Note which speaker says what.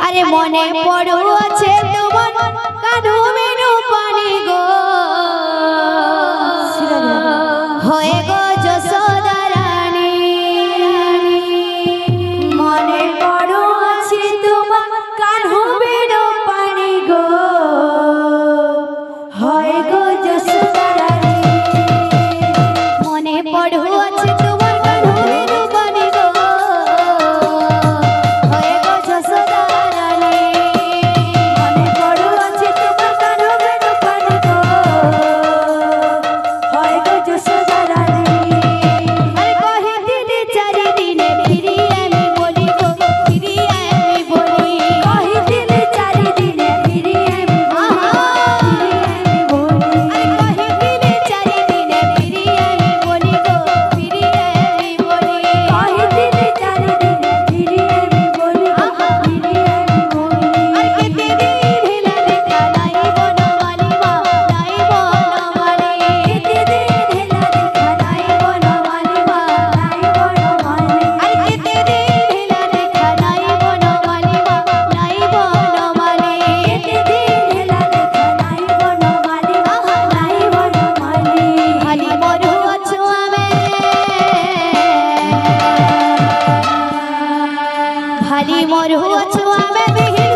Speaker 1: আরে মনে পড়ো আছে তোমার কানু মেনু পানি গো হয়ে গো যশোদা রানী মনে পড়ো আছে তোমার কানু মেনু পানি গো হয়ে গো যশোদা রানী মনে পড়ো আছে তোমার কানু মেনু পানি গো হয়ে গো যশোদা রানী মনে পড়ো আছে তোমার কানু মেনু পানি গো হয়ে গো যশোদা রানী আরে কহে দিনে চারি দিনে ফিরি আমি বলি গো ফিরি আমি বলি কহে দিনে চারি দিনে ফিরি আমি বলি আরে কহে দিনে চারি দিনে ফিরি আমি বলি গো ফিরি আমি বলি কহে দিনে চারি দিনে ফিরি আমি বলি গো ফিরি আমি বলি আর কেতে দিন হেলা দেখা নাই বনমালি মা নাই বনমালি কেতে দিন হেলা দেখা নাই বনমালি মা নাই বনমালি আর কেতে দিন হেলা দেখা নাই বনমালি মা নাই বনমালি কেতে দিন হেলা দেখা নাই বনমালি মা নাই বনমালি খালি মরু আছো আমি ভালি মরু আছো আমি বিহীন